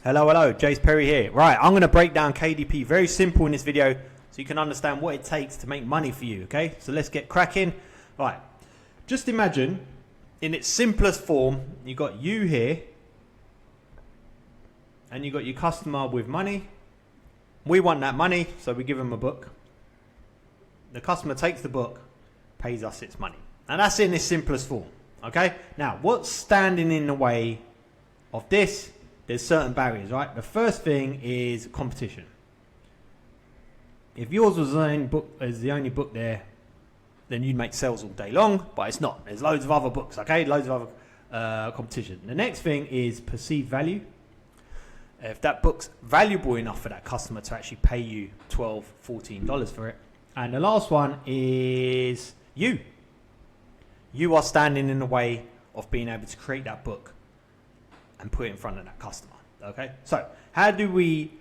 Hello, Jase Perry here. Right, I'm going to break down KDP very simple in this video so you can understand what it takes to make money for you, okay? So let's get cracking. Right, just imagine in its simplest form, you got you here and you got your customer with money. We want that money, so we give them a book. The customer takes the book, pays us its money. And that's in its simplest form, okay? Now, what's standing in the way of this? There's certain barriers, right? The first thing is competition. If yours was the only book there, then you'd make sales all day long, but it's not. There's loads of other books, okay? Loads of other competition. The next thing is perceived value. If that book's valuable enough for that customer to actually pay you $12, $14 for it. And the last one is you. You are standing in the way of being able to create that book and put it in front of that customer, okay? So how do we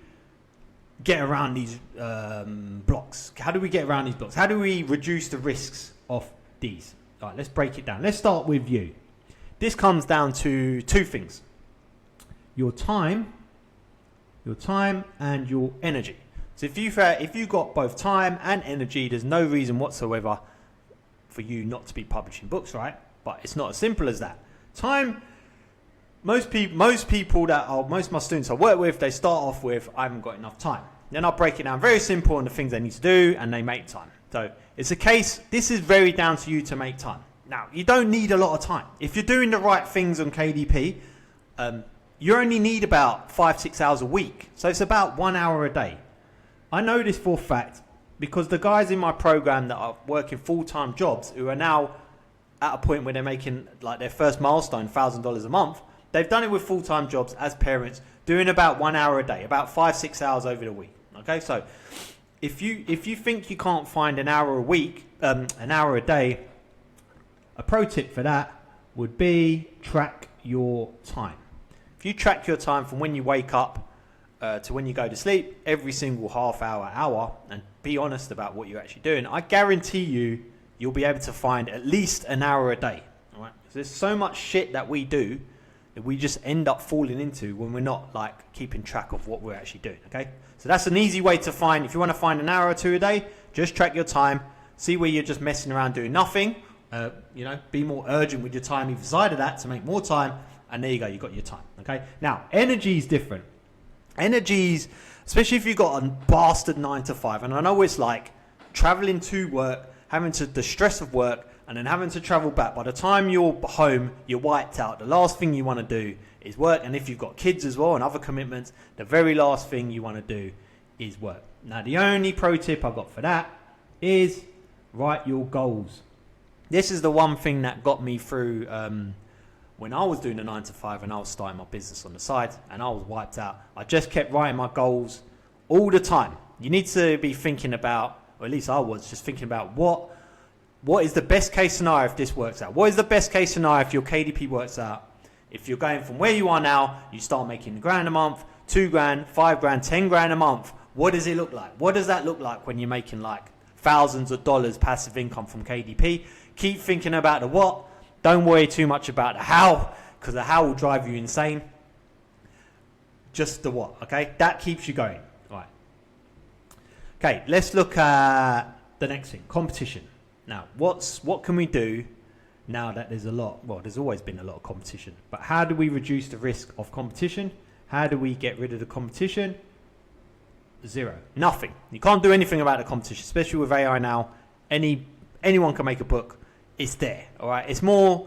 get around these blocks? How do we get around these blocks? How do we reduce the risks of these? All right, let's break it down. Let's start with you. This comes down to two things. Your time and your energy. So if you've got both time and energy, there's no reason whatsoever for you not to be publishing books, right? But it's not as simple as that. Time. Most of my students I work with, they start off with, I haven't got enough time. Then I'll break it down very simple on the things they need to do, and they make time. So it's a case, this is very down to you to make time. Now, you don't need a lot of time. If you're doing the right things on KDP, you only need about 5-6 hours a week. So it's about 1 hour a day. I know this for a fact because the guys in my program that are working full-time jobs who are now at a point where they're making like their first milestone, $1,000 a month, they've done it with full-time jobs as parents, doing about 1 hour a day, about 5-6 hours over the week. Okay, so if you think you can't find an hour a week, an hour a day, a pro tip for that would be track your time. If you track your time from when you wake up to when you go to sleep, every single half hour, and be honest about what you're actually doing, I guarantee you'll be able to find at least an hour a day. All right, so there's so much shit that we do that we just end up falling into when we're not like keeping track of what we're actually doing, okay? So that's an easy way to find. If you want to find an hour or two a day, just track your time, see where you're just messing around doing nothing, be more urgent with your time either side of that to make more time, and there you go, you got your time, okay? Now, energy is different. Energies, especially if you've got a bastard 9 to 5, and I know it's like traveling to work, the stress of work, and then having to travel back. By the time you're home, you're wiped out. The last thing you want to do is work. And if you've got kids as well and other commitments, the very last thing you want to do is work. Now, the only pro tip I've got for that is write your goals. This is the one thing that got me through when I was doing the 9 to 5 and I was starting my business on the side and I was wiped out. I just kept writing my goals all the time. You need to be thinking about, or at least I was, just thinking about what is the best case scenario if this works out? What is the best case scenario if your KDP works out? If you're going from where you are now, you start making $1,000 a month, $2,000, $5,000, $10,000 a month. What does it look like? What does that look like when you're making like thousands of dollars passive income from KDP? Keep thinking about the what. Don't worry too much about the how, because the how will drive you insane. Just the what, okay? That keeps you going. All right. Okay, let's look at the next thing, competition. Now, what can we do now that there's there's always been a lot of competition, but how do we reduce the risk of competition? How do we get rid of the competition? Zero. Nothing. You can't do anything about the competition, especially with AI now. Anyone can make a book. It's there, all right? It's more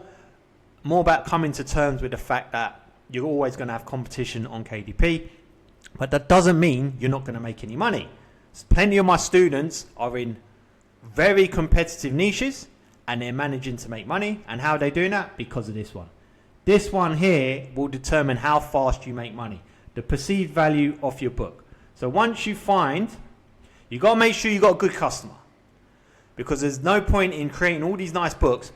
about coming to terms with the fact that you're always going to have competition on KDP, but that doesn't mean you're not going to make any money. Plenty of my students are in very competitive niches and they're managing to make money. And how are they doing that? Because of this one. This one here will determine how fast you make money, the perceived value of your book. So once you find, you got to make sure you got a good customer, because there's no point in creating all these nice books.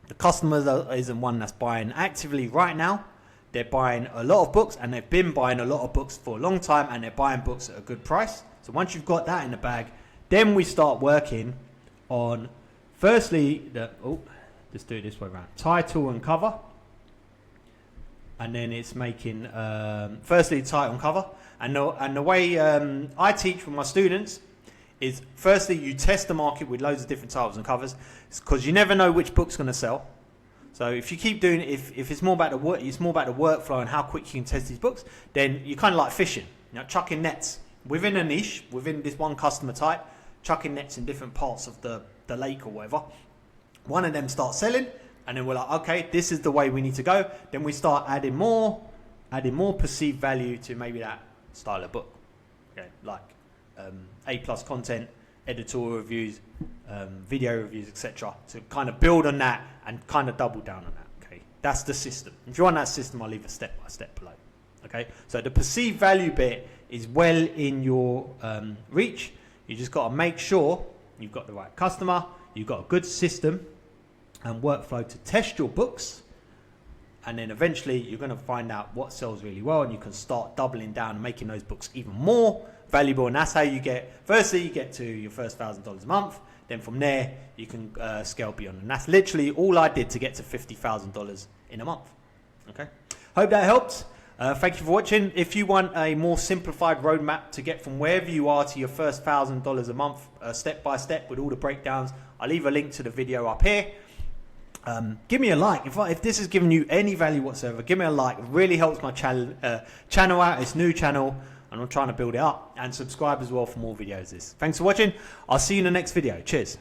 The customer isn't one that's buying actively right now. They're buying a lot of books and they've been buying a lot of books for a long time and they're buying books at a good price. So once you've got that in the bag, then we start working on, firstly, let's do it this way around. Title and cover. and then it's making firstly title and cover. And the way I teach with my students is, firstly, you test the market with loads of different titles and covers, because you never know which book's going to sell. So if you keep doing, if it's more about the work, it's more about the workflow and how quick you can test these books, then you're kind of like fishing, chucking nets within a niche, within this one customer type, chucking nets in different parts of the lake or whatever. One of them starts selling, and then we're like, okay, this is the way we need to go. Then we start adding more perceived value to maybe that style of book, okay, like A+ content, editorial reviews, video reviews, etc. To kind of build on that and kind of double down on that. Okay, that's the system. If you want that system, I'll leave a step by step below. Okay, so the perceived value bit is well in your reach. You just got to make sure you've got the right customer, you've got a good system and workflow to test your books, and then eventually you're going to find out what sells really well, and you can start doubling down and making those books even more valuable. And that's how you get, firstly, you get to your first $1,000 a month. Then from there, you can scale beyond. And that's literally all I did to get to $50,000 in a month. Okay. Hope that helps. Thank you for watching. If you want a more simplified roadmap to get from wherever you are to your first $1,000 a month, step by step with all the breakdowns, I'll leave a link to the video up here. Give me a like. If this has given you any value whatsoever, give me a like. It really helps my channel out. It's a new channel, and I'm trying to build it up. And subscribe as well for more videos. Thanks for watching. I'll see you in the next video. Cheers.